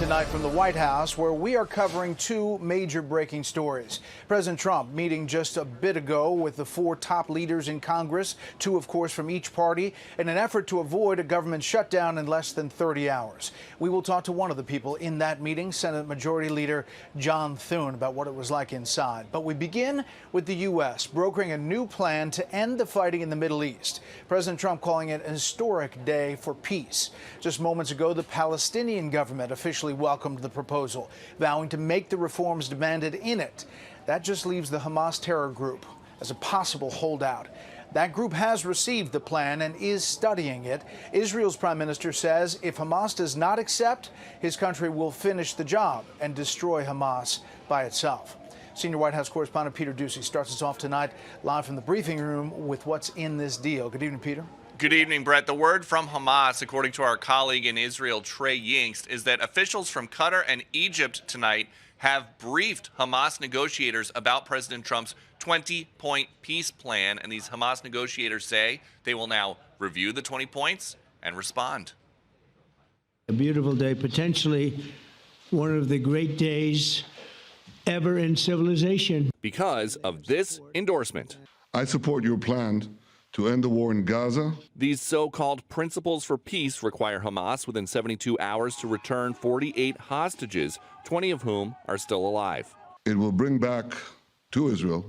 tonight from the White House, where we are covering two major breaking stories. President Trump meeting just a bit ago with the four top leaders in Congress, two, of course, from each party, in an effort to avoid a government shutdown in less than 30 hours. We will talk to one of the people in that meeting, Senate Majority Leader John Thune, about what it was like inside. But we begin with the U.S. brokering a new plan to end the fighting in the Middle East. President Trump calling it an historic day for peace. Just moments ago, the Palestinian government officially welcomed the proposal, vowing to make the reforms demanded in it. That just leaves the Hamas terror group as a possible holdout. That group has received the plan and is studying it. Israel's prime minister says if Hamas does not accept, his country will finish the job and destroy Hamas by itself. Senior White House correspondent Peter Doocy starts us off tonight live from the briefing room with what's in this deal. Good evening, Peter. Good evening, Brett. The word from Hamas, according to our colleague in Israel, Trey Yingst, is that officials from Qatar and Egypt tonight have briefed Hamas negotiators about President Trump's 20-point peace plan. And these Hamas negotiators say they will now review the 20 points and respond. A beautiful day, potentially one of the great days ever in civilization. Because of this endorsement. I support your plan to end the war in Gaza. These so-called principles for peace require Hamas within 72 hours to return 48 hostages, 20 of whom are still alive. It will bring back to Israel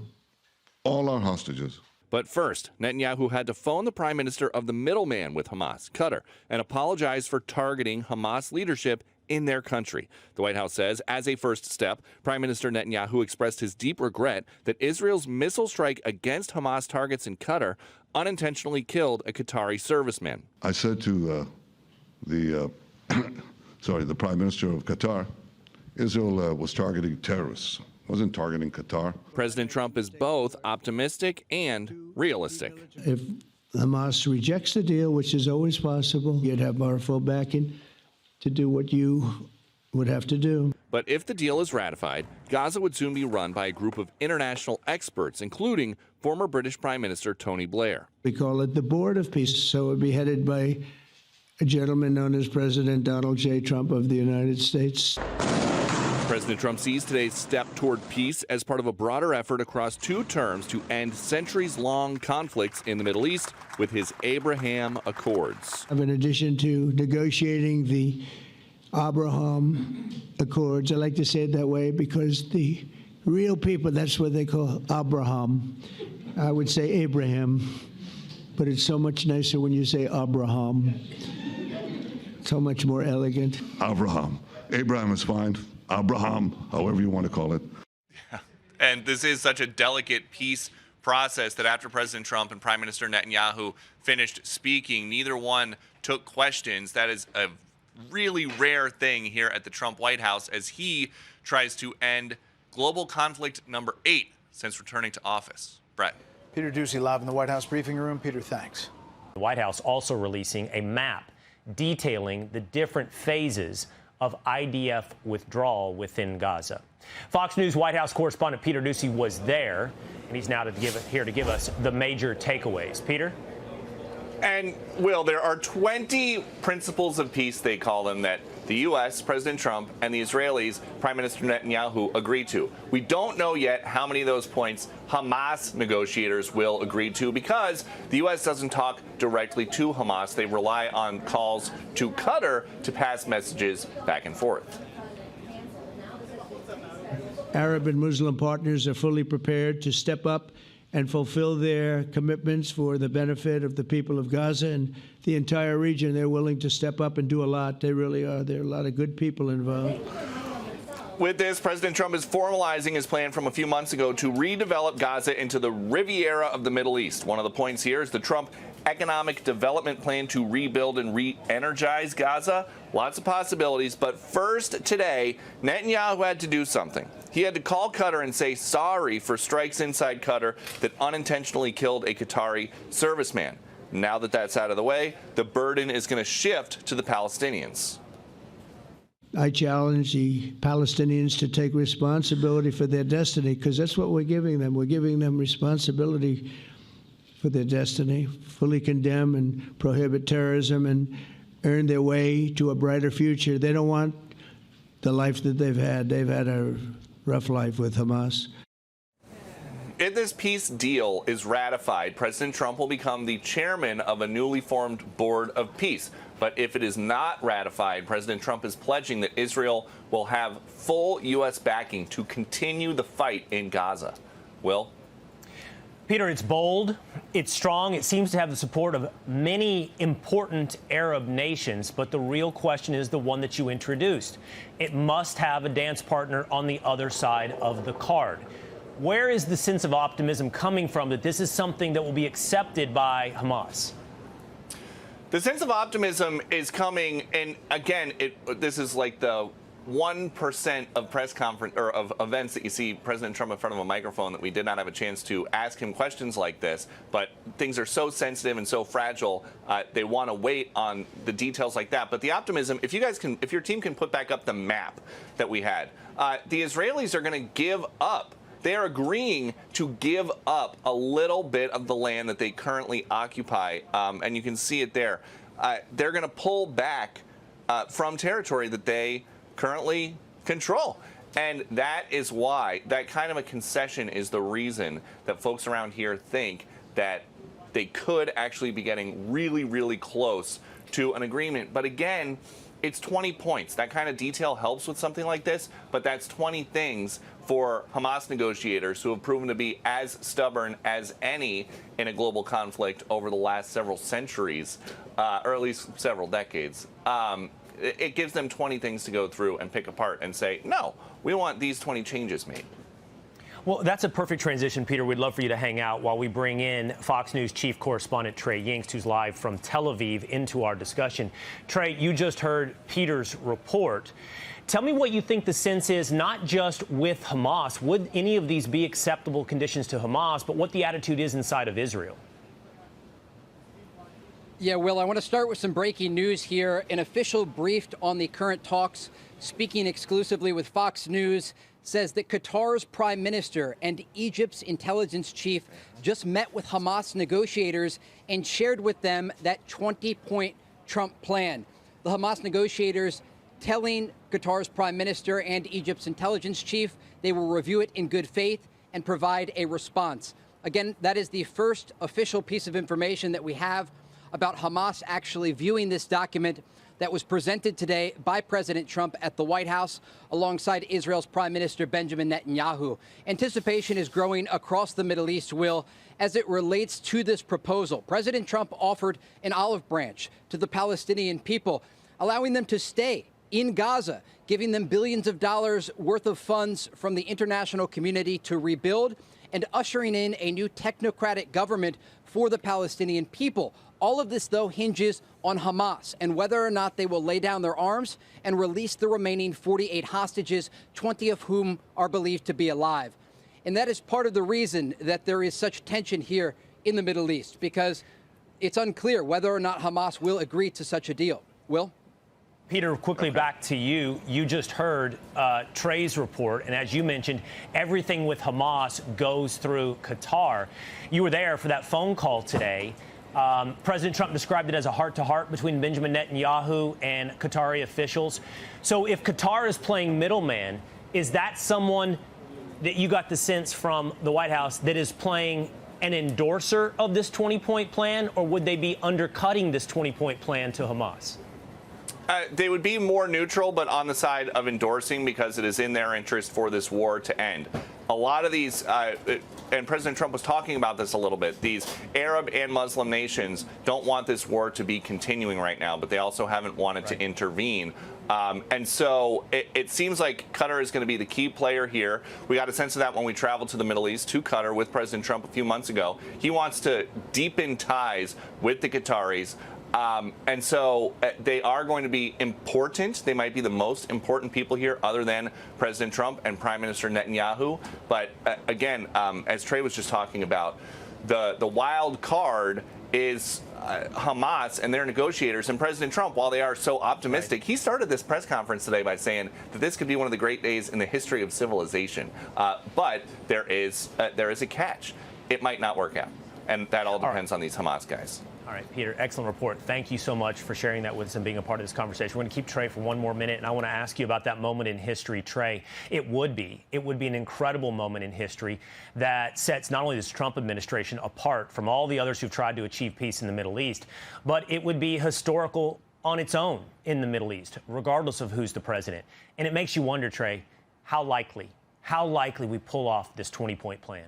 all our hostages. But first, Netanyahu had to phone the prime minister of the middleman with Hamas, Qatar, and apologize for targeting Hamas leadership in their country. The White House says, as a first step, Prime Minister Netanyahu expressed his deep regret that Israel's missile strike against Hamas targets in Qatar unintentionally killed a Qatari serviceman. I said to the Prime Minister of Qatar, Israel was targeting terrorists. Wasn't targeting Qatar. President Trump is both optimistic and realistic. If Hamas rejects the deal, which is always possible, you'd have our full backing to do what you would have to do. But if the deal is ratified, Gaza would soon be run by a group of international experts, including former British Prime Minister Tony Blair. We call it the Board of Peace, so it would be headed by a gentleman known as President Donald J. Trump of the United States. President Trump sees today's step toward peace as part of a broader effort across two terms to end centuries-long conflicts in the Middle East with his Abraham Accords. In addition to negotiating the Abraham Accords, I like to say it that way because the real people, that's what they call Abraham. I would say Abraham, but it's so much nicer when you say Abraham. So much more elegant. Abraham. Abraham is fine. Abraham, however you want to call it. Yeah. And this is such a delicate peace process that after President Trump and Prime Minister Netanyahu finished speaking, neither one took questions. That is a really rare thing here at the Trump White House as he tries to end global conflict number 8 since returning to office. Brett. Peter Doocy live in the White House briefing room. Peter, thanks. The White House also releasing a map detailing the different phases of IDF withdrawal within Gaza. Fox News White House correspondent Peter Doocy was there, and he's now here to give us the major takeaways. Peter? And, Will, there are 20 principles of peace, they call them, that the U.S., President Trump, and the Israelis, Prime Minister Netanyahu, agreed to. We don't know yet how many of those points Hamas negotiators will agree to because the U.S. doesn't talk directly to Hamas. They rely on calls to Qatar to pass messages back and forth. Arab and Muslim partners are fully prepared to step up and fulfill their commitments for the benefit of the people of Gaza and the entire region. They're willing to step up and do a lot. They really are. There are a lot of good people involved. With this, President Trump is formalizing his plan from a few months ago to redevelop Gaza into the Riviera of the Middle East. One of the points here is the Trump economic development plan to rebuild and re-energize Gaza. Lots of possibilities, but first today, Netanyahu had to do something. He had to call Qatar and say sorry for strikes inside Qatar that unintentionally killed a Qatari serviceman. Now that that's out of the way, the burden is going to shift to the Palestinians. I challenge the Palestinians to take responsibility for their destiny, because that's what we're giving them. We're giving them responsibility for their destiny, fully condemn and prohibit terrorism and earn their way to a brighter future. They don't want the life that they've had. They've had a rough life with Hamas. If this peace deal is ratified, President Trump will become the chairman of a newly formed board of peace. But if it is not ratified, President Trump is pledging that Israel will have full U.S. backing to continue the fight in Gaza. Will? Peter, it's bold, it's strong, it seems to have the support of many important Arab nations, but the real question is the one that you introduced. It must have a dance partner on the other side of the card. Where is the sense of optimism coming from that this is something that will be accepted by Hamas? The sense of optimism is coming, and again, this is like the 1% of press conference or of events that you see President Trump in front of a microphone that we did not have a chance to ask him questions like this. But things are so sensitive and so fragile, they want to wait on the details like that. But the optimism, if your team can put back up the map that we had, the Israelis are going to give up. They are agreeing to give up a little bit of the land that they currently occupy, and you can see it there. They're going to pull back from territory that they currently control. And that is why that kind of a concession is the reason that folks around here think that they could actually be getting really, really close to an agreement. But again, it's 20 points. That kind of detail helps with something like this, but that's 20 things for Hamas negotiators who have proven to be as stubborn as any in a global conflict over the last several centuries, or at least several decades. It gives them 20 things to go through and pick apart and say, no, we want these 20 changes made. Well, that's a perfect transition, Peter. We'd love for you to hang out while we bring in Fox News chief correspondent Trey Yingst, who's live from Tel Aviv, into our discussion. Trey, you just heard Peter's report. Tell me what you think the sense is, not just with Hamas. Would any of these be acceptable conditions to Hamas, but what the attitude is inside of Israel? Yeah, Will, I want to start with some breaking news here. An official briefed on the current talks, speaking exclusively with Fox News, says that Qatar's prime minister and Egypt's intelligence chief just met with Hamas negotiators and shared with them that 20-point Trump plan. The Hamas negotiators telling Qatar's prime minister and Egypt's intelligence chief they will review it in good faith and provide a response. Again, that is the first official piece of information that we have about Hamas actually viewing this document that was presented today by President Trump at the White House alongside Israel's Prime Minister Benjamin Netanyahu. Anticipation is growing across the Middle East, Will, as it relates to this proposal. President Trump offered an olive branch to the Palestinian people, allowing them to stay in Gaza, giving them billions of dollars worth of funds from the international community to rebuild, and ushering in a new technocratic government for the Palestinian people. All of this, though, hinges on Hamas and whether or not they will lay down their arms and release the remaining 48 hostages, 20 of whom are believed to be alive. And that is part of the reason that there is such tension here in the Middle East, because it's unclear whether or not Hamas will agree to such a deal. Will? Peter, quickly back to you. You just heard Trey's report, and as you mentioned, everything with Hamas goes through Qatar. You were there for that phone call today. President Trump described it as a heart-to-heart between Benjamin Netanyahu and Qatari officials. So if Qatar is playing middleman, is that someone that you got the sense from the White House that is playing an endorser of this 20-point plan, or would they be undercutting this 20-point plan to Hamas? They would be more neutral, but on the side of endorsing, because it is in their interest for this war to end. A lot of these, and President Trump was talking about this a little bit, these Arab and Muslim nations don't want this war to be continuing right now, but they also haven't wanted to intervene. And so it seems like Qatar is going to be the key player here. We got a sense of that when we traveled to the Middle East, to Qatar, with President Trump a few months ago. He wants to deepen ties with the Qataris. And so they are going to be important. They might be the most important people here other than President Trump and Prime Minister Netanyahu. But again, as Trey was just talking about, the wild card is Hamas and their negotiators. And President Trump, while they are so optimistic, he started this press conference today by saying that this could be one of the great days in the history of civilization. But there is a catch. It might not work out. And that all depends on these Hamas guys. All right, Peter, excellent report. Thank you so much for sharing that with us and being a part of this conversation. We're going to keep Trey for one more minute, and I want to ask you about that moment in history, Trey. It would be an incredible moment in history that sets not only this Trump administration apart from all the others who've tried to achieve peace in the Middle East, but it would be historical on its own in the Middle East, regardless of who's the president. And it makes you wonder, Trey, how likely we pull off this 20-point plan.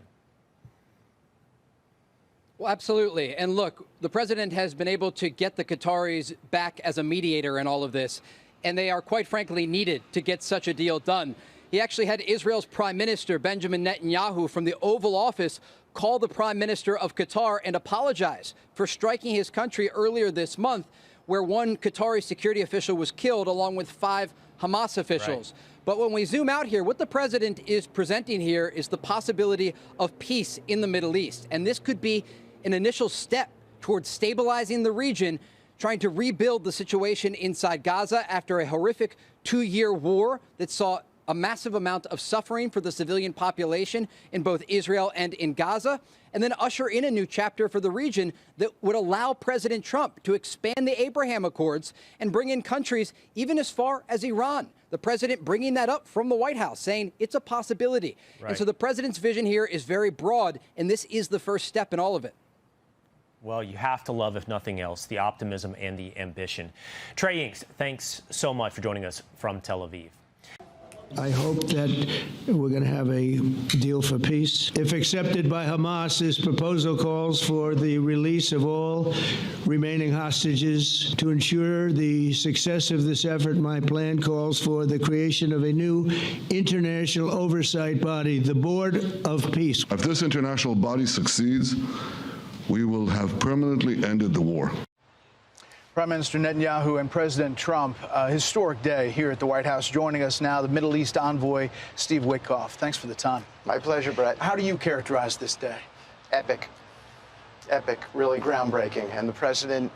Well, absolutely. And look, the president has been able to get the Qataris back as a mediator in all of this, and they are quite frankly needed to get such a deal done. He actually had Israel's Prime Minister, Benjamin Netanyahu, from the Oval Office call the Prime Minister of Qatar and apologize for striking his country earlier this month, where one Qatari security official was killed along with 5 Hamas officials. Right. But when we zoom out here, what the president is presenting here is the possibility of peace in the Middle East. And this could be an initial step towards stabilizing the region, trying to rebuild the situation inside Gaza after a horrific 2-year war that saw a massive amount of suffering for the civilian population in both Israel and in Gaza, and then usher in a new chapter for the region that would allow President Trump to expand the Abraham Accords and bring in countries even as far as Iran. The president bringing that up from the White House, saying it's a possibility. Right. And so the president's vision here is very broad, and this is the first step in all of it. Well, you have to love, if nothing else, the optimism and the ambition. Trey Inks, thanks so much for joining us from Tel Aviv. I hope that we're going to have a deal for peace. If accepted by Hamas, this proposal calls for the release of all remaining hostages. To ensure the success of this effort, my plan calls for the creation of a new international oversight body, the Board of Peace. If this international body succeeds, we will have permanently ended the war. Prime Minister Netanyahu and President Trump, a historic day here at the White House. Joining us now, the Middle East envoy, Steve Witkoff. Thanks for the time. My pleasure, Brett. How do you characterize this day? Epic. Epic, really groundbreaking. And the president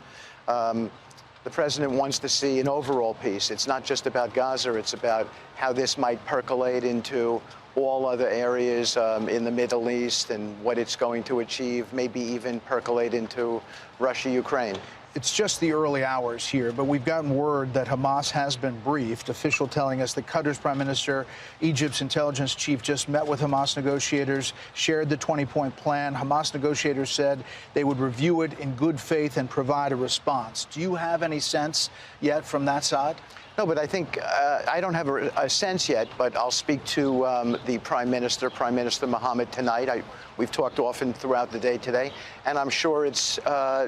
wants to see an overall peace. It's not just about Gaza. It's about how this might percolate into all other areas in the Middle East and what it's going to achieve, maybe even percolate into Russia, Ukraine. It's just the early hours here, but we've gotten word that Hamas has been briefed. Official telling us that Qatar's prime minister, Egypt's intelligence chief just met with Hamas negotiators, shared the 20-point plan. Hamas negotiators said they would review it in good faith and provide a response. Do you have any sense yet from that side? No, but I think I don't have a sense yet, but I'll speak to the Prime Minister Mohammed, tonight. We've talked often throughout the day today, and I'm sure it's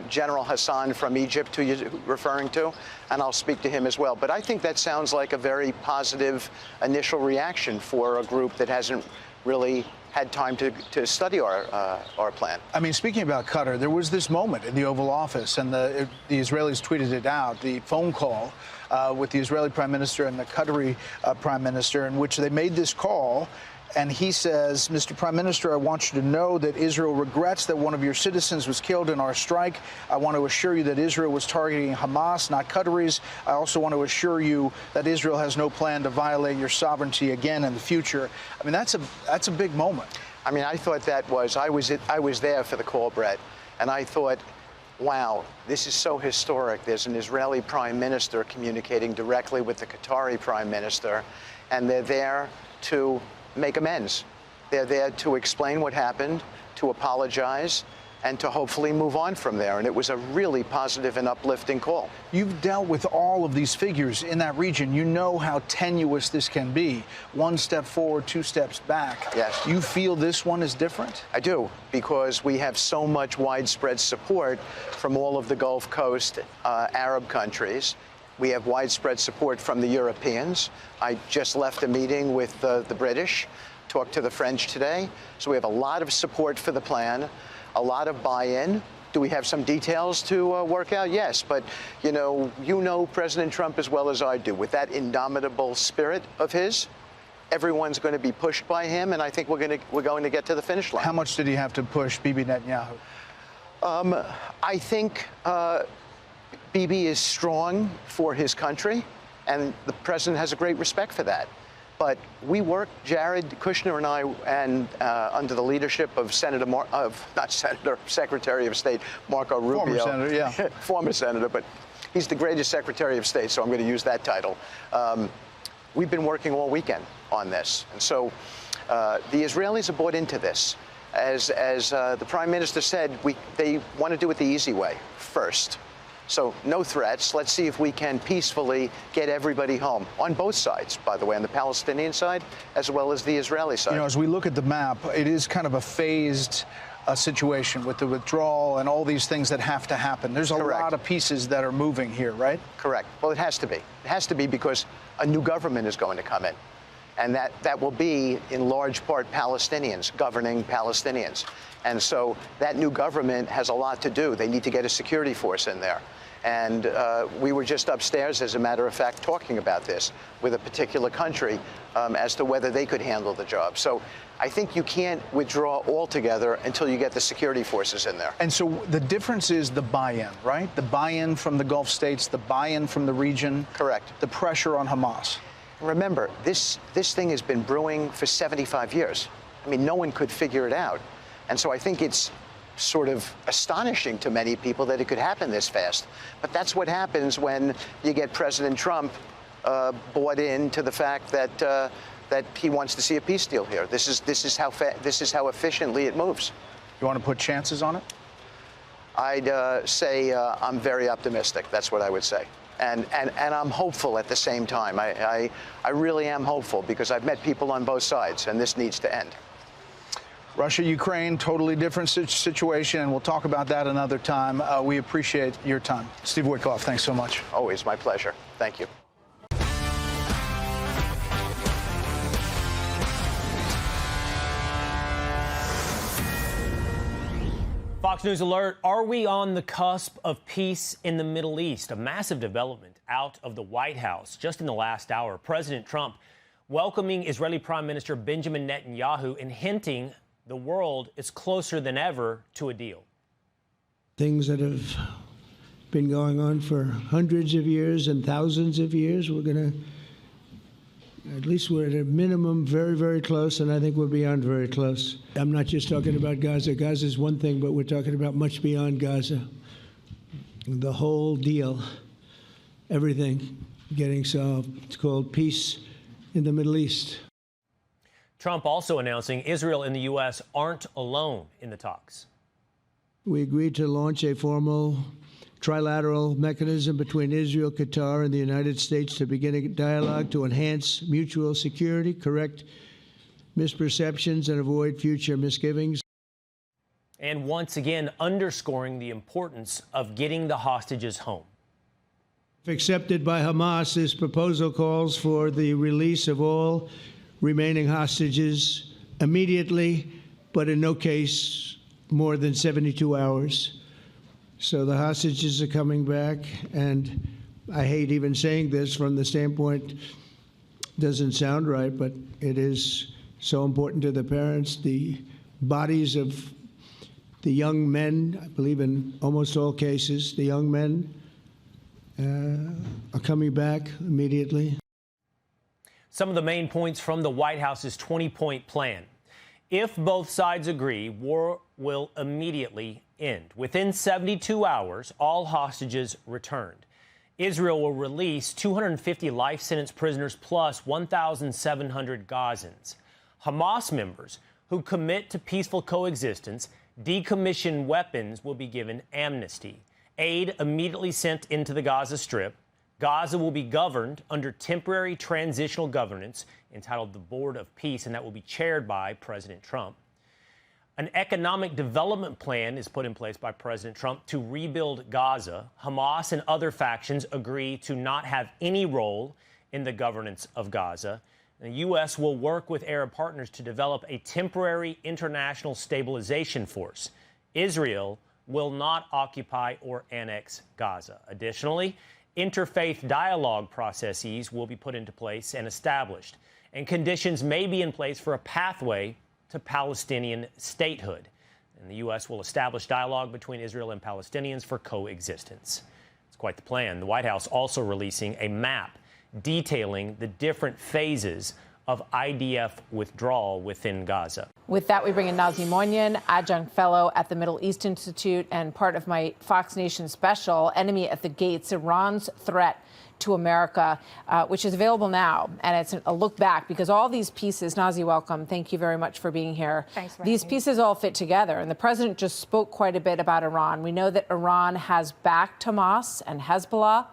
General Hassan from Egypt who you're referring to, and I'll speak to him as well. But I think that sounds like a very positive initial reaction for a group that hasn't really had time to study our plan. I mean, speaking about Qatar, there was this moment in the Oval Office, and the Israelis tweeted it out, the phone call with the Israeli Prime Minister and the Qatari Prime Minister, in which they made this call. And he says, Mr. Prime Minister, I want you to know that Israel regrets that one of your citizens was killed in our strike. I want to assure you that Israel was targeting Hamas, not Qataris. I also want to assure you that Israel has no plan to violate your sovereignty again in the future. I mean, that's a big moment. I mean, I thought that was, I was there for the call, Brett, and I thought, wow, this is so historic. There's an Israeli Prime Minister communicating directly with the Qatari Prime Minister, and they're there to make amends. They're there to explain what happened, to apologize, and to hopefully move on from there. And it was a really positive and uplifting call. You've dealt with all of these figures in that region. You know how tenuous this can be. 1 step forward, 2 steps back. Yes. You feel this one is different? I do, because we have so much widespread support from all of the Gulf Coast Arab countries. We have widespread support from the Europeans. I just left a meeting with the British, talked to the French today. So we have a lot of support for the plan, a lot of buy-in. Do we have some details to work out? Yes, but you know President Trump as well as I do. With that indomitable spirit of his, everyone's going to be pushed by him, and I think we're going to get to the finish line. How much did he have to push Bibi Netanyahu? I think Bibi is strong for his country, and the president has a great respect for that. But we worked, Jared Kushner and I, and under the leadership of Secretary of State Marco Rubio. Former senator, yeah. Former senator, but he's the greatest Secretary of State, so I'm going to use that title. We've been working all weekend on this. And so the Israelis have bought into this. As the Prime Minister said, they want to do it the easy way first. So no threats. Let's see if we can peacefully get everybody home on both sides, by the way, on the Palestinian side as well as the Israeli side. You know, as we look at the map, it is kind of a phased situation with the withdrawal and all these things that have to happen. There's a lot of pieces that are moving here, right? Correct. Well, it has to be. It has to be because a new government is going to come in. And that will be, in large part, Palestinians, governing Palestinians. And so that new government has a lot to do. They need to get a security force in there. And we were just upstairs, as a matter of fact, talking about this with a particular country as to whether they could handle the job. So I think you can't withdraw altogether until you get the security forces in there. And so the difference is the buy-in, right? The buy-in from the Gulf states, the buy-in from the region. Correct. The pressure on Hamas. Remember, this thing has been brewing for 75 years. I mean, no one could figure it out. And so I think it's sort of astonishing to many people that it could happen this fast. But that's what happens when you get President Trump bought into the fact that he wants to see a peace deal here. This is how efficiently it moves. You want to put chances on it? I'd say I'm very optimistic. That's what I would say. And I'm hopeful at the same time. I really am hopeful because I've met people on both sides, and this needs to end. Russia, Ukraine, totally different situation, and we'll talk about that another time. We appreciate your time. Steve Witkoff, thanks so much. Always my pleasure. Thank you. Fox News alert. Are we on the cusp of peace in the Middle East? A massive development out of the White House just in the last hour. President Trump welcoming Israeli Prime Minister Benjamin Netanyahu and hinting the world is closer than ever to a deal. Things that have been going on for hundreds of years and thousands of years, we're going to, at least we're at a minimum very, very close, and I think we're beyond very close. I'm not just talking about Gaza. Gaza is one thing, but we're talking about much beyond Gaza. The whole deal, everything getting solved. It's called peace in the Middle East. Trump also announcing Israel and the U.S. aren't alone in the talks. We agreed to launch a formal trilateral mechanism between Israel, Qatar, and the United States to begin a dialogue to enhance mutual security, correct misperceptions, and avoid future misgivings. And once again, underscoring the importance of getting the hostages home. If accepted by Hamas, this proposal calls for the release of all remaining hostages immediately, but in no case more than 72 hours. So the hostages are coming back, and I hate even saying this from the standpoint, doesn't sound right, but it is so important to the parents. The bodies of the young men, I believe in almost all cases, the young men are coming back immediately. Some of the main points from the White House's 20-point plan. If both sides agree, war will immediately end. Within 72 hours, all hostages returned. Israel will release 250 life sentence prisoners plus 1,700 Gazans. Hamas members who commit to peaceful coexistence, decommissioned weapons will be given amnesty. Aid immediately sent into the Gaza Strip. Gaza will be governed under temporary transitional governance entitled the Board of Peace, and that will be chaired by President Trump. An economic development plan is put in place by President Trump to rebuild Gaza. Hamas and other factions agree to not have any role in the governance of Gaza. The U.S. will work with Arab partners to develop a temporary international stabilization force. Israel will not occupy or annex Gaza. Additionally, interfaith dialogue processes will be put into place and established, and conditions may be in place for a pathway to Palestinian statehood. And the U.S. will establish dialogue between Israel and Palestinians for coexistence. It's quite the plan. The White House also releasing a map detailing the different phases of IDF withdrawal within Gaza. With that, we bring in Nazi Moinian, adjunct fellow at the Middle East Institute and part of my Fox Nation special, Enemy at the Gates, Iran's Threat to America, which is available now. And it's a look back because all these pieces, Nazi, welcome. Thank you very much for being here. Thanks for These pieces all fit together. And the president just spoke quite a bit about Iran. We know that Iran has backed Hamas and Hezbollah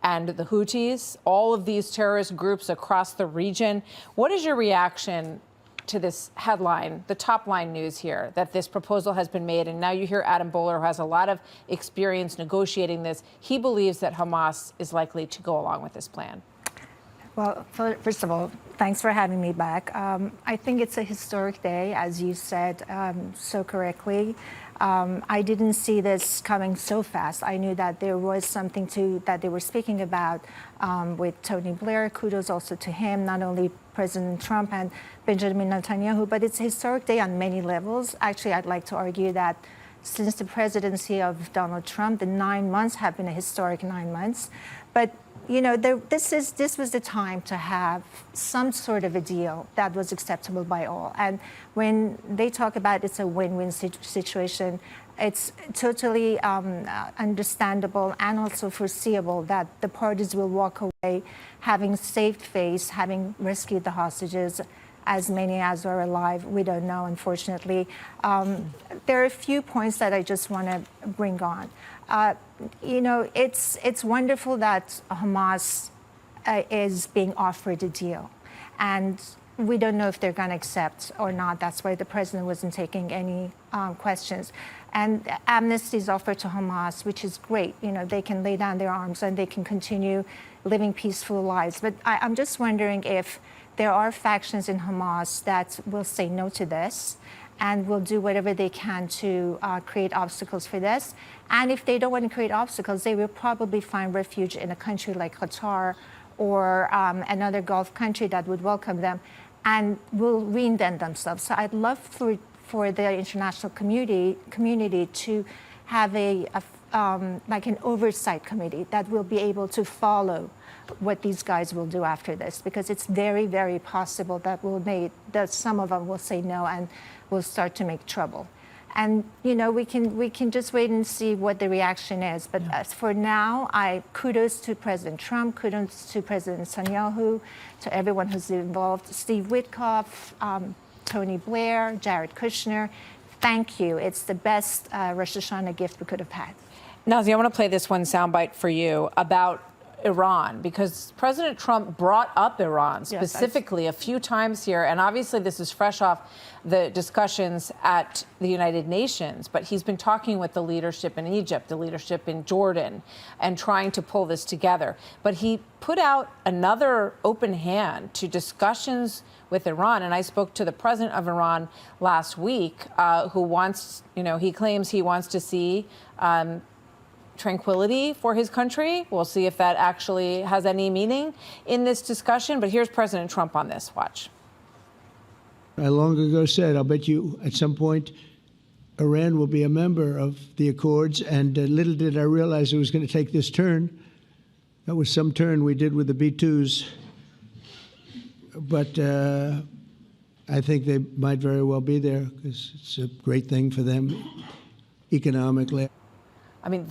and the Houthis, all of these terrorist groups across the region. What is your reaction to this headline, the top line news here, that this proposal has been made? And now you hear Adam Boehler, who has a lot of experience negotiating this. He believes that Hamas is likely to go along with this plan. Well, first of all, thanks for having me back. I think it's a historic day, as you said so correctly. I didn't see this coming so fast. I knew that there was something that they were speaking about with Tony Blair. Kudos also to him, not only President Trump and Benjamin Netanyahu, but it's a historic day on many levels. Actually, I'd like to argue that since the presidency of Donald Trump, the 9 months have been a historic 9 months. But you know, this was the time to have some sort of a deal that was acceptable by all. And when they talk about it's a win-win situation, it's totally understandable and also foreseeable that the parties will walk away having saved face, having rescued the hostages. As many as are alive, we don't know, unfortunately. There are a few points that I just want to bring on. You know, it's wonderful that Hamas is being offered a deal. And we don't know if they're going to accept or not. That's why the president wasn't taking any questions. And amnesty is offered to Hamas, which is great. You know, they can lay down their arms and they can continue living peaceful lives. But I'm just wondering if there are factions in Hamas that will say no to this and will do whatever they can to create obstacles for this. And if they don't want to create obstacles, they will probably find refuge in a country like Qatar or another Gulf country that would welcome them and will reinvent themselves. So I'd love for the international community to have like an oversight committee that will be able to follow what these guys will do after this, because it's very, very possible that some of them will say no and will start to make trouble. And you know, we can just wait and see what the reaction is. But as for now, kudos to President Trump, kudos to President Netanyahu, to everyone who's involved, Steve Witkoff, Tony Blair, Jared Kushner. Thank you. It's the best Rosh Hashanah gift we could have had. Nazi, I want to play this one soundbite for you about Iran, because President Trump brought up Iran specifically a few times here. And obviously this is fresh off the discussions at the United Nations. But he's been talking with the leadership in Egypt, the leadership in Jordan, and trying to pull this together. But he put out another open hand to discussions with Iran. And I spoke to the president of Iran last week, who wants, you know, he claims he wants to see tranquility for his country. We'll see if that actually has any meaning in this discussion. But here's President Trump on this. Watch. I long ago said, I'll bet you at some point Iran will be a member of the Accords. And little did I realize it was going to take this turn. That was some turn we did with the B-2s. But I think they might very well be there because it's a great thing for them economically. I mean,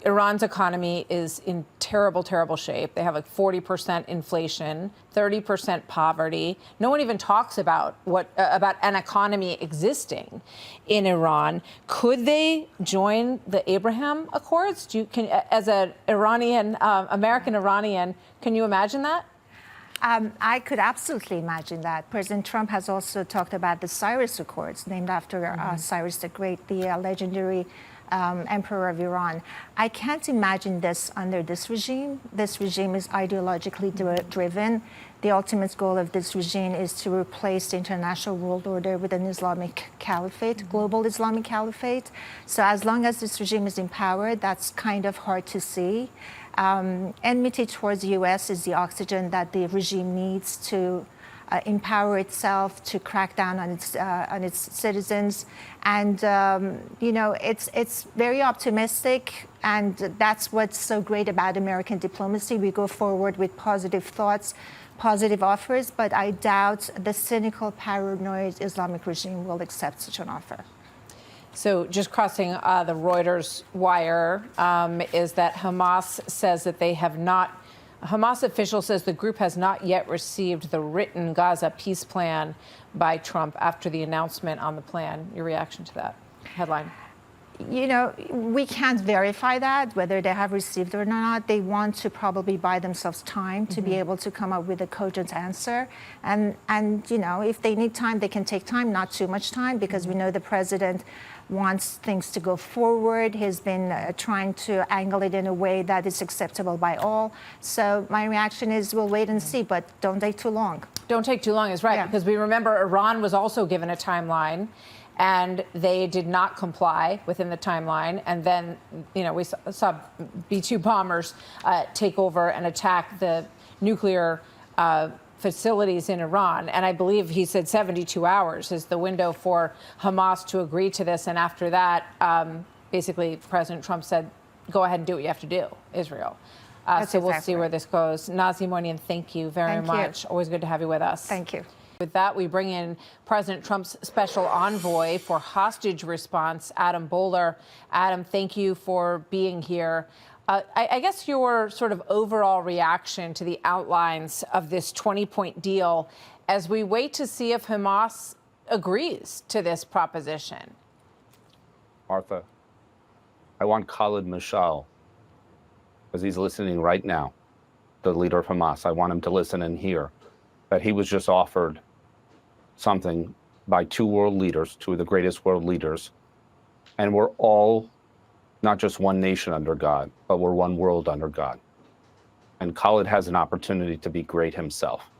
Iran's economy is in terrible, terrible shape. They have like 40% inflation, 30% poverty. No one even talks about about an economy existing in Iran. Could they join the Abraham Accords? As an Iranian, American Iranian, can you imagine that? I could absolutely imagine that. President Trump has also talked about the Cyrus Accords, named after Cyrus the Great, the legendary emperor of Iran. I can't imagine this under this regime. This regime is ideologically driven. The ultimate goal of this regime is to replace the international world order with an Islamic caliphate, global Islamic caliphate. So as long as this regime is in power, that's kind of hard to see. Enmity towards the U.S. is the oxygen that the regime needs to empower itself, to crack down on its citizens. And, you know, it's very optimistic, and that's what's so great about American diplomacy. We go forward with positive thoughts, positive offers, but I doubt the cynical, paranoid Islamic regime will accept such an offer. So just crossing the Reuters wire is that Hamas says that they have not, Hamas official says the group has not yet received the written Gaza peace plan by Trump after the announcement on the plan. Your reaction to that headline? You know, we can't verify that, whether they have received it or not. They want to probably buy themselves time to be able to come up with a cogent answer. And you know, if they need time, they can take time, not too much time, because we know the president wants things to go forward. He's been trying to angle it in a way that is acceptable by all. So my reaction is we'll wait and see, but don't take too long. Don't take too long is right, Yeah. because we remember Iran was also given a timeline, and they did not comply within the timeline. And then, you know, we saw B-2 bombers take over and attack the nuclear facilities in Iran. And I believe he said 72 hours is the window for Hamas to agree to this. And after that, basically, President Trump said, go ahead and do what you have to do, Israel. So we'll see where this goes. Nazi Moinian, thank you very much. Always good to have you with us. Thank you. With that, we bring in President Trump's special envoy for hostage response, Adam Bowler. Adam, thank you for being here. I guess your sort of overall reaction to the outlines of this 20-point deal as we wait to see if Hamas agrees to this proposition. Martha, I want Khalid Mashal, because he's listening right now, the leader of Hamas. I want him to listen and hear that he was just offered something by two world leaders, two of the greatest world leaders, and we're all not just one nation under God, but we're one world under God. And Khalid has an opportunity to be great himself.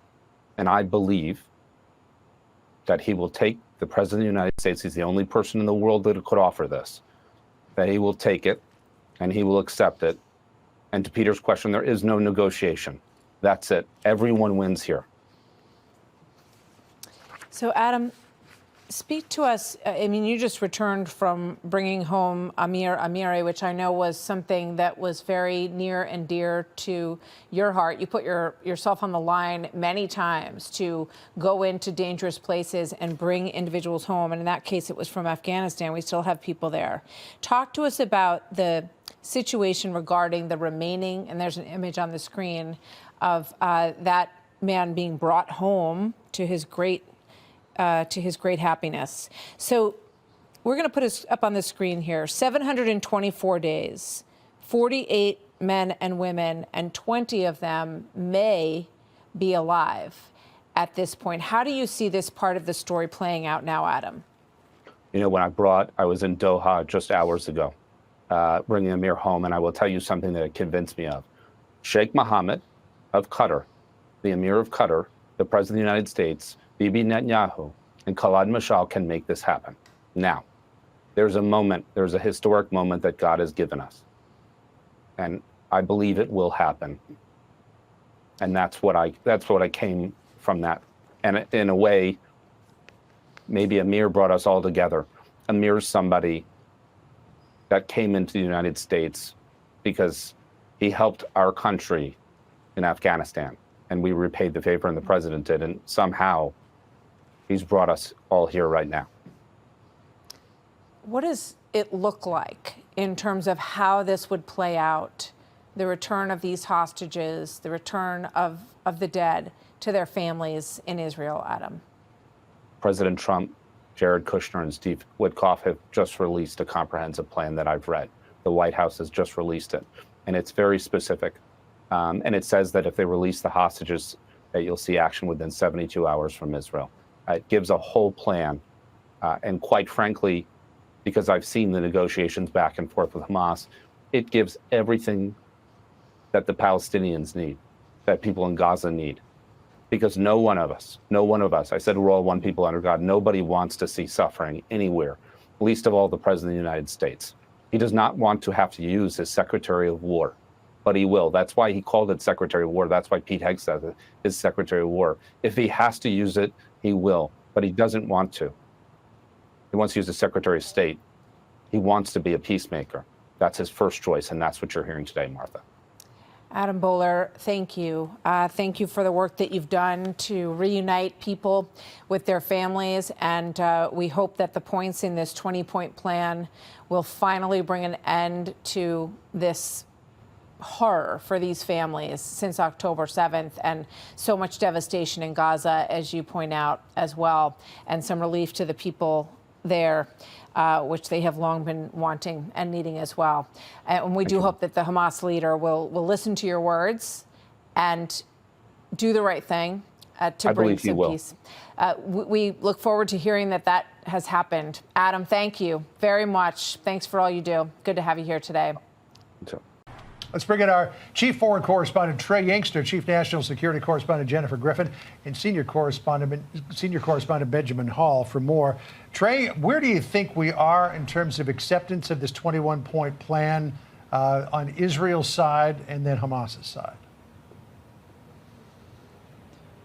And I believe that he will take the President of the United States, he's the only person in the world that could offer this, that he will take it and he will accept it. And to Peter's question, there is no negotiation. That's it. Everyone wins here. So, Adam, speak to us. I mean, you just returned from bringing home Amir Amiri, which I know was something that was very near and dear to your heart. You put yourself on the line many times to go into dangerous places and bring individuals home. And in that case, it was from Afghanistan. We still have people there. Talk to us about the situation regarding the remaining, and there's an image on the screen of that man being brought home to his great happiness. So we're going to put it up on the screen here. 724 days, 48 men and women, and 20 of them may be alive at this point. How do you see this part of the story playing out now, Adam? You know, when I was in Doha just hours ago, bringing Amir home, and I will tell you something that it convinced me of. Sheikh Mohammed of Qatar, the Emir of Qatar, the President of the United States, Bibi Netanyahu, and Khalid Mashal can make this happen. Now, there's a historic moment that God has given us. And I believe it will happen. And that's what I came from that. And in a way, maybe Amir brought us all together. Amir's somebody that came into the United States because he helped our country in Afghanistan. And we repaid the favor, and the president did. And somehow, he's brought us all here right now. What does it look like in terms of how this would play out? The return of these hostages, the return of the dead to their families in Israel, Adam? President Trump, Jared Kushner, and Steve Witkoff have just released a comprehensive plan that I've read. The White House has just released it, and it's very specific. And it says that if they release the hostages, that you'll see action within 72 hours from Israel. It gives a whole plan. And quite frankly, because I've seen the negotiations back and forth with Hamas, it gives everything that the Palestinians need, that people in Gaza need. Because no one of us, I said we're all one people under God, nobody wants to see suffering anywhere, least of all the President of the United States. He does not want to have to use his Secretary of War, but he will. That's why he called it Secretary of War. That's why Pete Hegg says it is Secretary of War. If he has to use it, he will, but he doesn't want to. He wants to use the Secretary of State. He wants to be a peacemaker. That's his first choice, and that's what you're hearing today, Martha. Adam Bowler, thank you. Thank you for the work that you've done to reunite people with their families. And we hope that the points in this 20-point plan will finally bring an end to this horror for these families since October 7th, and so much devastation in Gaza, as you point out as well, and some relief to the people there, which they have long been wanting and needing as well. And we do hope that the Hamas leader will listen to your words and do the right thing to bring some peace. We look forward to hearing that has happened. Adam, thank you very much. Thanks for all you do. Good to have you here today. Let's bring in our chief foreign correspondent, Trey Yingster, chief national security correspondent, Jennifer Griffin, and senior correspondent Benjamin Hall for more. Trey, where do you think we are in terms of acceptance of this 21-point plan on Israel's side and then Hamas's side?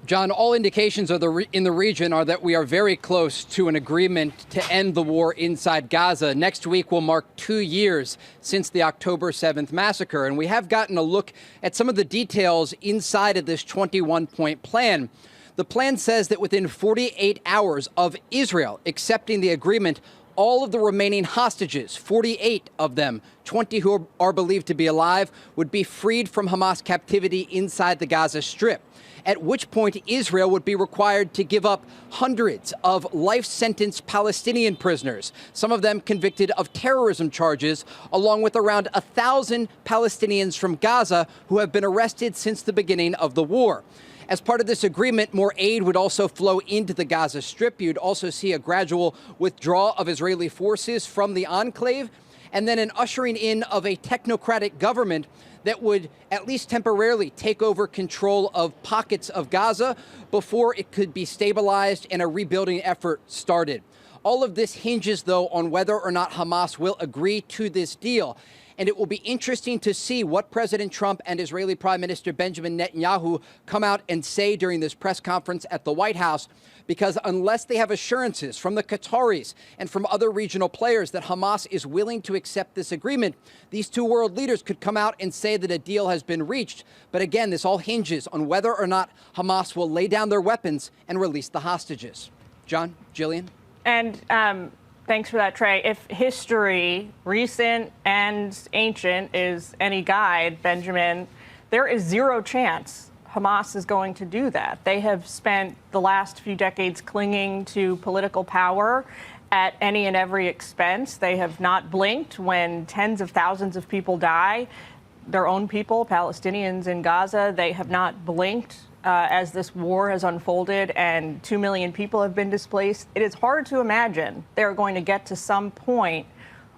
John, all indications in the region are that we are very close to an agreement to end the war inside Gaza. Next week will mark 2 years since the October 7th massacre, and we have gotten a look at some of the details inside of this 21-point plan. The plan says that within 48 hours of Israel accepting the agreement, all of the remaining hostages, 48 of them, 20 who are believed to be alive, would be freed from Hamas captivity inside the Gaza Strip, at which point Israel would be required to give up hundreds of life-sentenced Palestinian prisoners, some of them convicted of terrorism charges, along with around 1,000 Palestinians from Gaza who have been arrested since the beginning of the war. As part of this agreement, more aid would also flow into the Gaza Strip. You'd also see a gradual withdrawal of Israeli forces from the enclave, and then an ushering in of a technocratic government that would at least temporarily take over control of pockets of Gaza before it could be stabilized and a rebuilding effort started. All of this hinges, though, on whether or not Hamas will agree to this deal. And it will be interesting to see what President Trump and Israeli Prime Minister Benjamin Netanyahu come out and say during this press conference at the White House, because unless they have assurances from the Qataris and from other regional players that Hamas is willing to accept this agreement, these two world leaders could come out and say that a deal has been reached. But again, this all hinges on whether or not Hamas will lay down their weapons and release the hostages. John, Jillian? And thanks for that, Trey. If history, recent and ancient, is any guide, Benjamin, there is zero chance Hamas is going to do that. They have spent the last few decades clinging to political power at any and every expense. They have not blinked when tens of thousands of people die, their own people, Palestinians in Gaza. They have not blinked as this war has unfolded and 2 million people have been displaced. It is hard to imagine they're going to get to some point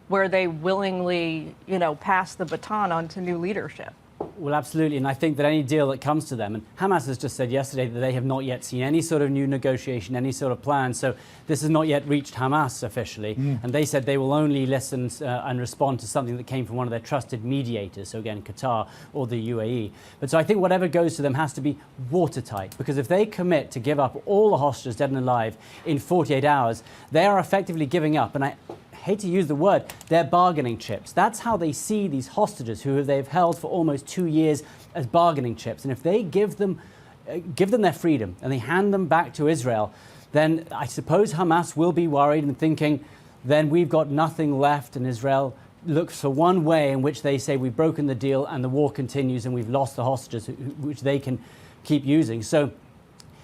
where they willingly, pass the baton on to new leadership. Well, absolutely. And I think that any deal that comes to them, and Hamas has just said yesterday that they have not yet seen any sort of new negotiation, any sort of plan. So this has not yet reached Hamas officially. And they said they will only listen and respond to something that came from one of their trusted mediators. So again, Qatar or the UAE. But so I think whatever goes to them has to be watertight, because if they commit to give up all the hostages dead and alive in 48 hours, they are effectively giving up. And I hate to use the word, they're bargaining chips. That's how they see these hostages who they've held for almost 2 years as bargaining chips. And if they give them their freedom and they hand them back to Israel, then I suppose Hamas will be worried and thinking, then we've got nothing left. And Israel looks for one way in which they say we've broken the deal and the war continues and we've lost the hostages, which they can keep using. So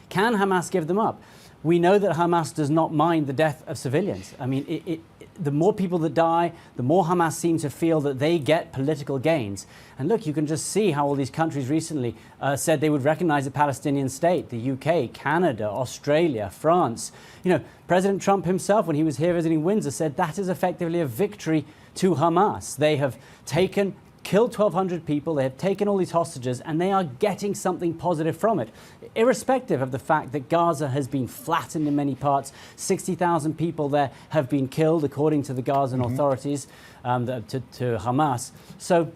can Hamas give them up? We know that Hamas does not mind the death of civilians. I mean, the more people that die, the more Hamas seem to feel that they get political gains. And look, you can just see how all these countries recently said they would recognize a Palestinian state. The UK, Canada, Australia, France. President Trump himself, when he was here visiting Windsor, said that is effectively a victory to Hamas. They have killed 1,200 people, they have taken all these hostages, and they are getting something positive from it. Irrespective of the fact that Gaza has been flattened in many parts, 60,000 people there have been killed, according to the Gazan authorities, to Hamas. So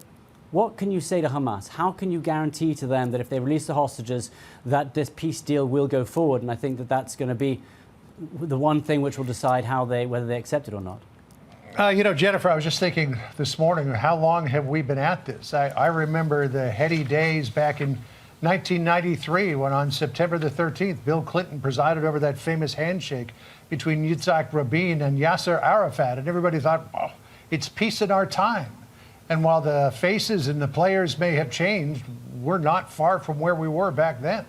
what can you say to Hamas? How can you guarantee to them that if they release the hostages, that this peace deal will go forward? And I think that that's going to be the one thing which will decide whether they accept it or not. You know, Jennifer, I was just thinking this morning, how long have we been at this? I remember the heady days back in 1993 when on September the 13th, Bill Clinton presided over that famous handshake between Yitzhak Rabin and Yasser Arafat. And everybody thought, oh, it's peace in our time. And while the faces and the players may have changed, we're not far from where we were back then.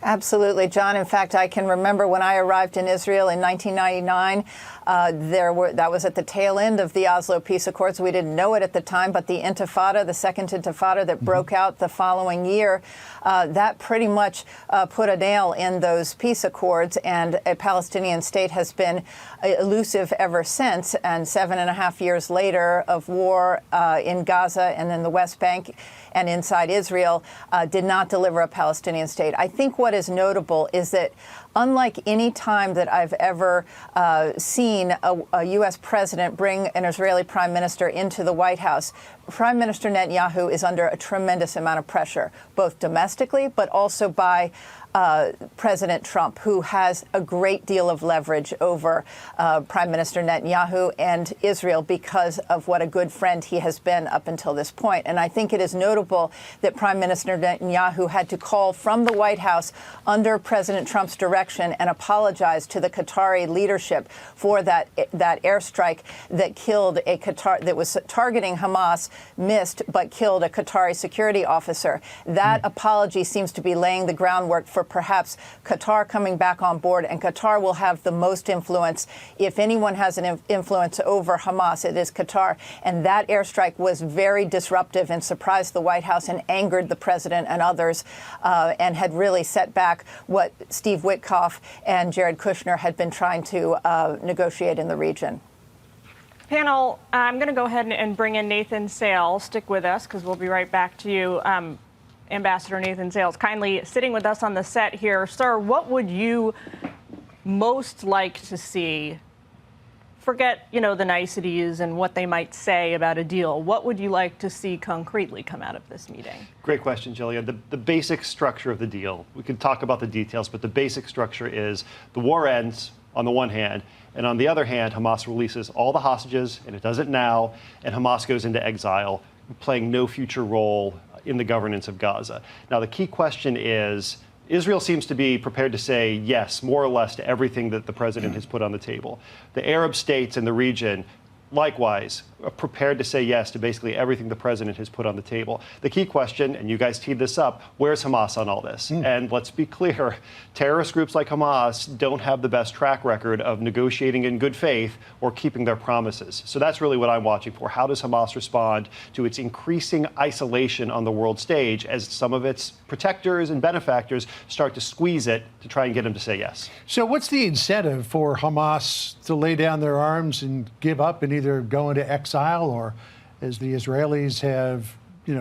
Absolutely, John. In fact, I can remember when I arrived in Israel in 1999, that was at the tail end of the Oslo Peace Accords. We didn't know it at the time, but the Intifada, the second Intifada that broke out the following year, that pretty much put a nail in those peace accords, and a Palestinian state has been elusive ever since. And 7.5 years later of war in Gaza and then the West Bank and inside Israel did not deliver a Palestinian state. I think what is notable is that unlike any time that I've ever seen a U.S. president bring an Israeli prime minister into the White House, Prime Minister Netanyahu is under a tremendous amount of pressure, both domestically but also by President Trump, who has a great deal of leverage over Prime Minister Netanyahu and Israel because of what a good friend he has been up until this point. And I think it is notable that Prime Minister Netanyahu had to call from the White House under President Trump's direction and apologize to the Qatari leadership for that airstrike that killed a Qatar that was targeting Hamas, missed, but killed a Qatari security officer. That apology seems to be laying the groundwork for perhaps Qatar coming back on board, and Qatar will have the most influence. If anyone has an influence over Hamas, it is Qatar. And that airstrike was very disruptive and surprised the White House and angered the president and others, and had really set back what Steve Witkoff and Jared Kushner had been trying to negotiate in the region. Panel, I'm going to go ahead and bring in Nathan Sale. Stick with us because we'll be right back to you. Ambassador Nathan Sales, kindly sitting with us on the set here. Sir, what would you most like to see? Forget, the niceties and what they might say about a deal. What would you like to see concretely come out of this meeting? Great question, Jillian. The basic structure of the deal, we can talk about the details, but the basic structure is the war ends on the one hand, and on the other hand, Hamas releases all the hostages, and it does it now, and Hamas goes into exile, playing no future role in the governance of Gaza. Now, the key question is, Israel seems to be prepared to say yes, more or less, to everything that the president has put on the table. The Arab states in the region, likewise, are prepared to say yes to basically everything the president has put on the table. The key question, and you guys teed this up, where's Hamas on all this? And let's be clear, terrorist groups like Hamas don't have the best track record of negotiating in good faith or keeping their promises. So that's really what I'm watching for. How does Hamas respond to its increasing isolation on the world stage as some of its protectors and benefactors start to squeeze it to try and get them to say yes? So what's the incentive for Hamas to lay down their arms and give up and either go into exile or, as the Israelis have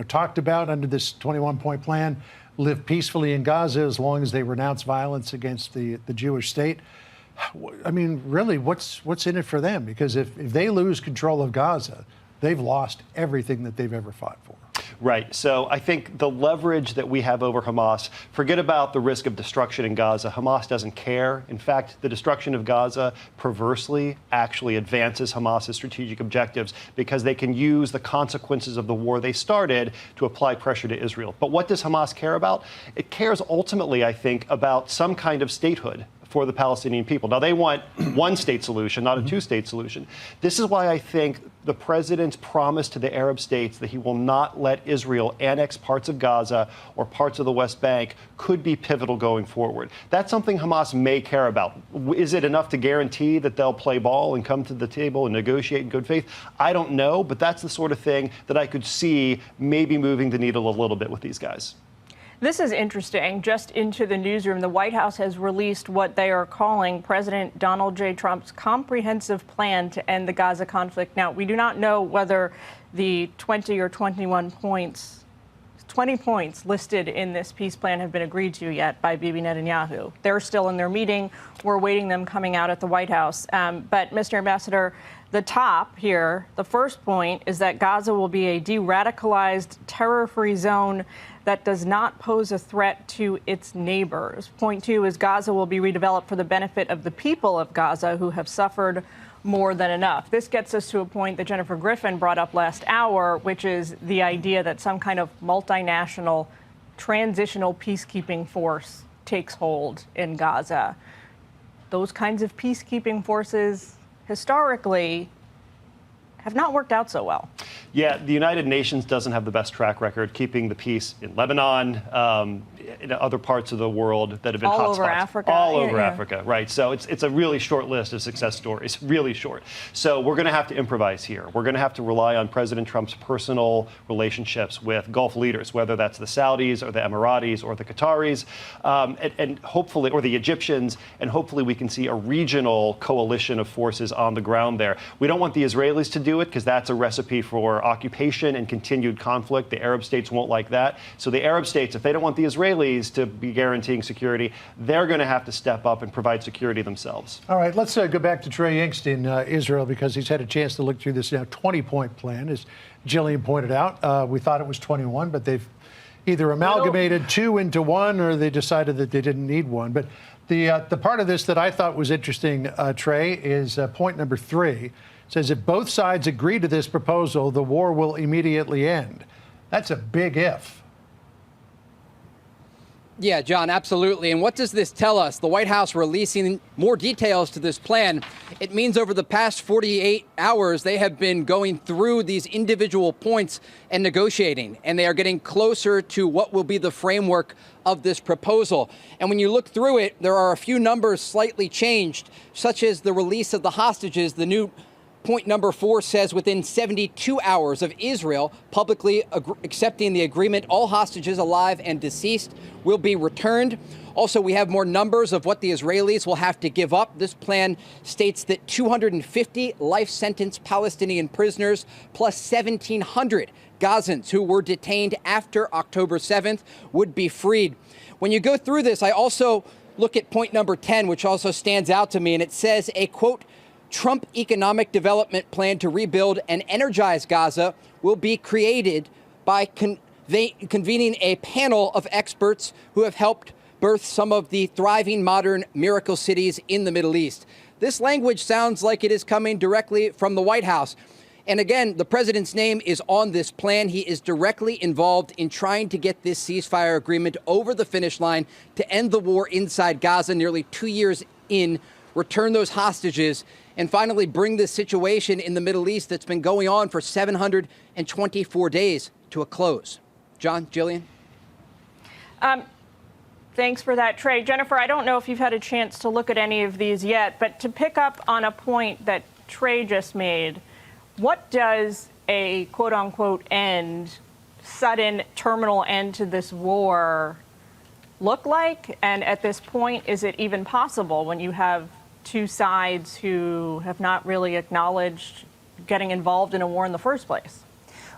talked about under this 21-point plan, live peacefully in Gaza as long as they renounce violence against the Jewish state? I mean, really, what's in it for them? Because if they lose control of Gaza, they've lost everything that they've ever fought for. Right. So I think the leverage that we have over Hamas, forget about the risk of destruction in Gaza. Hamas doesn't care. In fact, the destruction of Gaza perversely actually advances Hamas's strategic objectives because they can use the consequences of the war they started to apply pressure to Israel. But what does Hamas care about? It cares ultimately, I think, about some kind of statehood for the Palestinian people. Now, they want one state solution, not a two-state solution. This is why I think the president's promise to the Arab states that he will not let Israel annex parts of Gaza or parts of the West Bank could be pivotal going forward. That's something Hamas may care about. Is it enough to guarantee that they'll play ball and come to the table and negotiate in good faith? I don't know, but that's the sort of thing that I could see maybe moving the needle a little bit with these guys. This is interesting. Just into the newsroom, the White House has released what they are calling President Donald J. Trump's comprehensive plan to end the Gaza conflict. Now, we do not know whether the 20 or 21 points, 20 points listed in this peace plan have been agreed to yet by Bibi Netanyahu. They're still in their meeting. We're awaiting them coming out at the White House. But, Mr. Ambassador, the top here, the first point is that Gaza will be a de-radicalized, terror-free zone that does not pose a threat to its neighbors. Point two is Gaza will be redeveloped for the benefit of the people of Gaza who have suffered more than enough. This gets us to a point that Jennifer Griffin brought up last hour, which is the idea that some kind of multinational transitional peacekeeping force takes hold in Gaza. Those kinds of peacekeeping forces historically have not worked out so well. Yeah, the United Nations doesn't have the best track record keeping the peace in Lebanon, in other parts of the world that have been all hot over spots. Africa. All over Africa, right. So it's a really short list of success stories, really short. So we're going to have to improvise here. We're going to have to rely on President Trump's personal relationships with Gulf leaders, whether that's the Saudis or the Emiratis or the Qataris, and hopefully, or the Egyptians, and hopefully we can see a regional coalition of forces on the ground there. We don't want the Israelis to do it because that's a recipe for occupation and continued conflict. The Arab states won't like that. So the Arab states, if they don't want the Israelis to be guaranteeing security, they're going to have to step up and provide security themselves. All right, let's go back to Trey Yingst in Israel, because he's had a chance to look through this now 20-point plan, as Jillian pointed out. We thought it was 21, but they've either amalgamated two into one, or they decided that they didn't need one. But the part of this that I thought was interesting, Trey, is point number 3. It says if both sides agree to this proposal, the war will immediately end. That's a big if. Yeah, John, absolutely. And what does this tell us? The White House releasing more details to this plan. It means over the past 48 hours, they have been going through these individual points and negotiating, and they are getting closer to what will be the framework of this proposal. And when you look through it, there are a few numbers slightly changed, such as the release of the hostages. The new point number 4 says within 72 hours of Israel publicly accepting the agreement, all hostages alive and deceased will be returned. Also, we have more numbers of what the Israelis will have to give up. This plan states that 250 life sentence Palestinian prisoners plus 1,700 Gazans who were detained after October 7th would be freed. When you go through this, I also look at point number 10, which also stands out to me, and it says a, quote, Trump economic development plan to rebuild and energize Gaza will be created by convening a panel of experts who have helped birth some of the thriving modern miracle cities in the Middle East. This language sounds like it is coming directly from the White House. And again, the president's name is on this plan. He is directly involved in trying to get this ceasefire agreement over the finish line to end the war inside Gaza nearly 2 years in, return those hostages, and finally bring this situation in the Middle East that's been going on for 724 days to a close. John, Jillian? Thanks for that, Trey. Jennifer, I don't know if you've had a chance to look at any of these yet, but to pick up on a point that Trey just made, what does a quote-unquote end, sudden terminal end to this war look like? And at this point, is it even possible when you have two sides who have not really acknowledged getting involved in a war in the first place?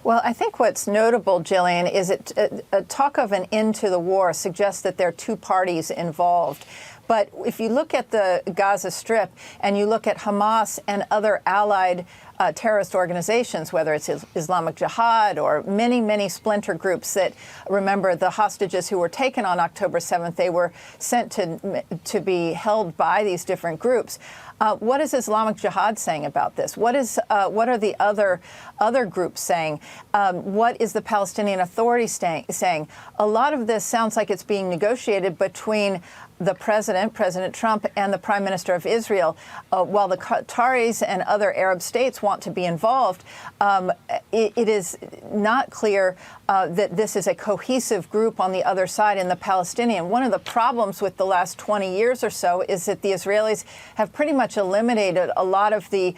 Well, I think what's notable, Jillian, is a talk of an end to the war suggests that there are two parties involved. But if you look at the Gaza Strip and you look at Hamas and other allied terrorist organizations, whether it's Islamic Jihad or many, many splinter groups that, remember, the hostages who were taken on October 7th, they were sent to be held by these different groups. What is Islamic Jihad saying about this? What are the other groups saying? What is the Palestinian Authority saying? A lot of this sounds like it's being negotiated between the President Trump, and the Prime Minister of Israel. While the Qataris and other Arab states want to be involved, it is not clear that this is a cohesive group on the other side in the Palestinian. One of the problems with the last 20 years or so is that the Israelis have pretty much eliminated a lot of the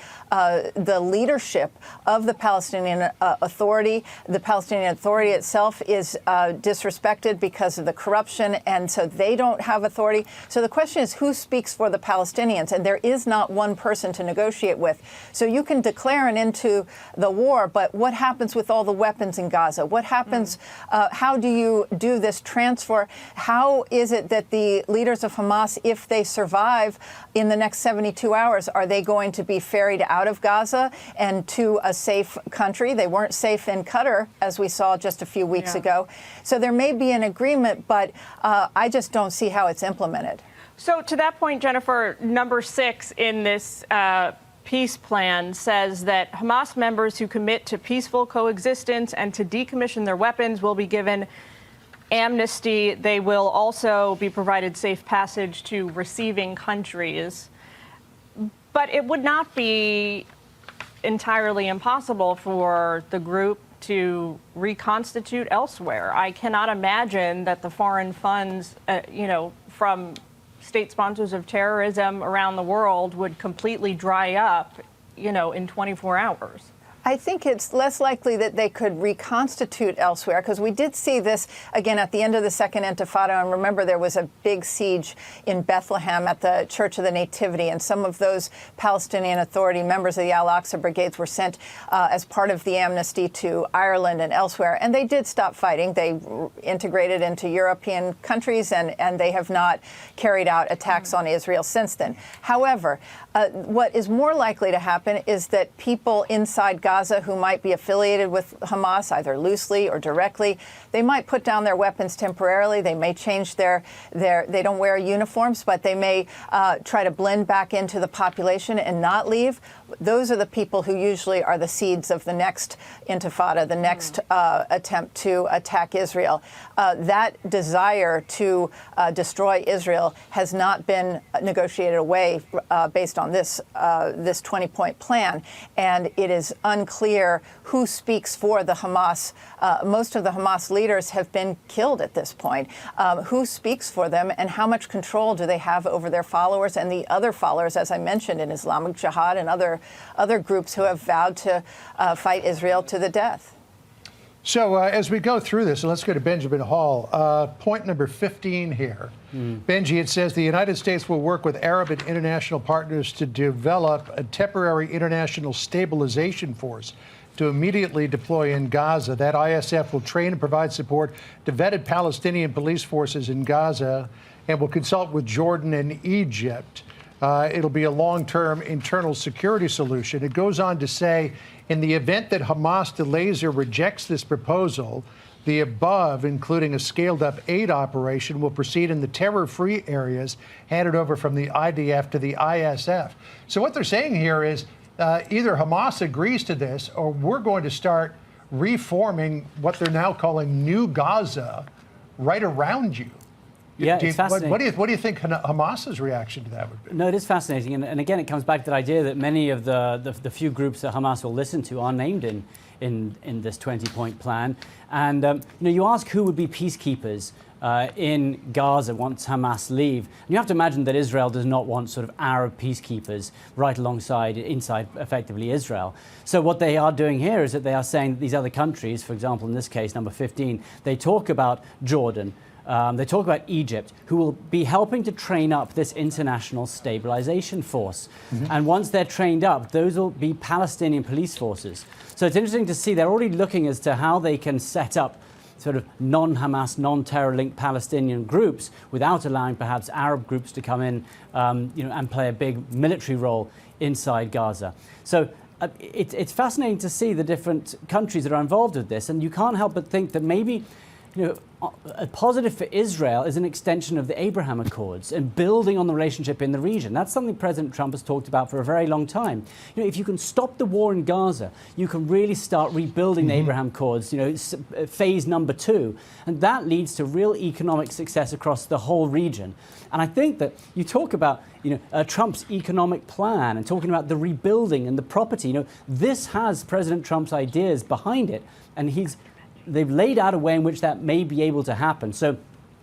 leadership of the Palestinian Authority. The Palestinian Authority itself is disrespected because of the corruption, and so they don't have authority. So the question is, who speaks for the Palestinians? And there is not one person to negotiate with. So you can declare an end to the war, but what happens with all the weapons in Gaza? What happens? How do you do this transfer? How is it that the leaders of Hamas, if they survive in the next 72 hours, are they going to be ferried out of Gaza and to a safe country? They weren't safe in Qatar, as we saw just a few weeks ago. So there may be an agreement, but I just don't see how it's implemented. So to that point, Jennifer, number 6 in this peace plan says that Hamas members who commit to peaceful coexistence and to decommission their weapons will be given amnesty. They will also be provided safe passage to receiving countries. But it would not be entirely impossible for the group to reconstitute elsewhere. I cannot imagine that the foreign funds, from state sponsors of terrorism around the world would completely dry up, in 24 hours. I think it's less likely that they could reconstitute elsewhere, because we did see this again at the end of the Second Intifada. And remember, there was a big siege in Bethlehem at the Church of the Nativity, and some of those Palestinian Authority members of the Al-Aqsa Brigades were sent as part of the amnesty to Ireland and elsewhere. And they did stop fighting. They integrated into European countries, and they have not carried out attacks on Israel since then. However, what is more likely to happen is that people inside Gaza who might be affiliated with Hamas, either loosely or directly, they might put down their weapons temporarily. They may change they don't wear uniforms, but they may try to blend back into the population and not leave. Those are the people who usually are the seeds of the next intifada, the next attempt to attack Israel. That desire to destroy Israel has not been negotiated away based on this 20-point plan, and it is unclear who speaks for the Hamas. Most of the Hamas leaders have been killed at this point. Who speaks for them, and how much control do they have over their followers and the other followers, as I mentioned, in Islamic Jihad and other groups who have vowed to fight Israel to the death? So as we go through this, and let's go to Benjamin Hall, point number 15 here. Benji, it says the United States will work with Arab and international partners to develop a temporary international stabilization force to immediately deploy in Gaza. That ISF will train and provide support to vetted Palestinian police forces in Gaza and will consult with Jordan and Egypt. It'll be a long-term internal security solution. It goes on to say, in the event that Hamas delays or rejects this proposal, the above, including a scaled-up aid operation, will proceed in the terror-free areas handed over from the IDF to the ISF. So what they're saying here is either Hamas agrees to this, or we're going to start reforming what they're now calling New Gaza right around you. Yeah, it's fascinating. What do you think Hamas's reaction to that would be? No, it is fascinating, and again, it comes back to the idea that many of the few groups that Hamas will listen to are named in this 20-point plan. And you ask who would be peacekeepers in Gaza once Hamas leave. And you have to imagine that Israel does not want sort of Arab peacekeepers right inside effectively Israel. So what they are doing here is that they are saying that these other countries, for example, in this case, number 15, they talk about Jordan. They talk about Egypt, who will be helping to train up this international stabilization force. And once they're trained up, those will be Palestinian police forces. So it's interesting to see they're already looking as to how they can set up sort of non-Hamas, non-terror-linked Palestinian groups without allowing perhaps Arab groups to come in and play a big military role inside Gaza. So it's fascinating to see the different countries that are involved with this. And you can't help but think that maybe a positive for Israel is an extension of the Abraham Accords and building on the relationship in the region. That's something President Trump has talked about for a very long time. If you can stop the war in Gaza, you can really start rebuilding the Abraham Accords, phase number 2. And that leads to real economic success across the whole region. And I think that you talk about Trump's economic plan and talking about the rebuilding and the property. This has President Trump's ideas behind it, and they've laid out a way in which that may be able to happen. So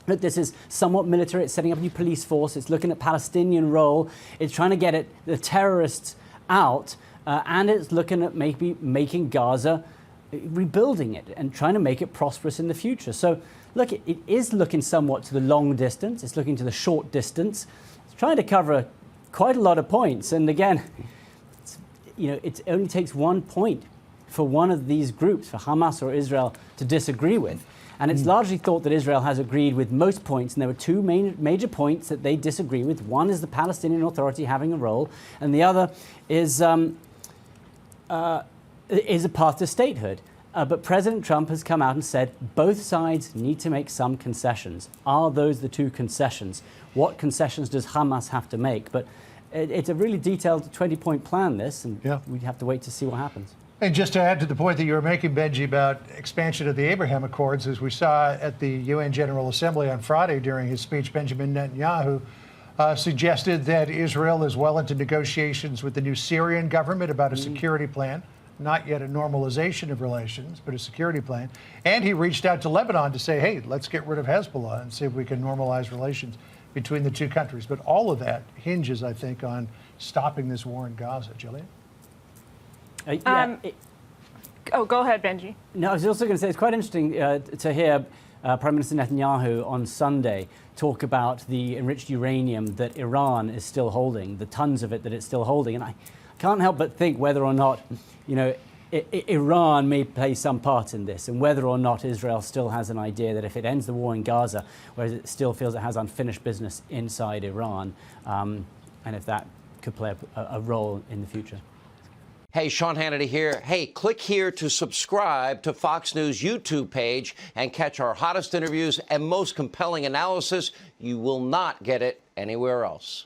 look, this is somewhat military. It's setting up a new police force. It's looking at Palestinian role. It's trying to get the terrorists out. And it's looking at maybe making Gaza, rebuilding it and trying to make it prosperous in the future. So look, it is looking somewhat to the long distance. It's looking to the short distance. It's trying to cover quite a lot of points. And again, it only takes 1 point for one of these groups, for Hamas or Israel, to disagree with. And it's largely thought that Israel has agreed with most points, and there were two major points that they disagree with. One is the Palestinian Authority having a role, and the other is a path to statehood. But President Trump has come out and said both sides need to make some concessions. Are those the two concessions? What concessions does Hamas have to make? But it's a really detailed 20-point plan, this, and we have to wait to see what happens. And just to add to the point that you were making, Benji, about expansion of the Abraham Accords, as we saw at the UN General Assembly on Friday during his speech, Benjamin Netanyahu suggested that Israel is well into negotiations with the new Syrian government about a security plan, not yet a normalization of relations, but a security plan. And he reached out to Lebanon to say, hey, let's get rid of Hezbollah and see if we can normalize relations between the two countries. But all of that hinges, I think, on stopping this war in Gaza. Jillian? Go ahead, Benji. No, I was also going to say it's quite interesting to hear Prime Minister Netanyahu on Sunday talk about the enriched uranium that Iran is still holding, the tons of it that it's still holding. And I can't help but think whether or not, Iran may play some part in this, and whether or not Israel still has an idea that if it ends the war in Gaza, whereas it still feels it has unfinished business inside Iran, and if that could play a role in the future. Hey, Sean Hannity here. Hey, click here to subscribe to Fox News YouTube page and catch our hottest interviews and most compelling analysis. You will not get it anywhere else.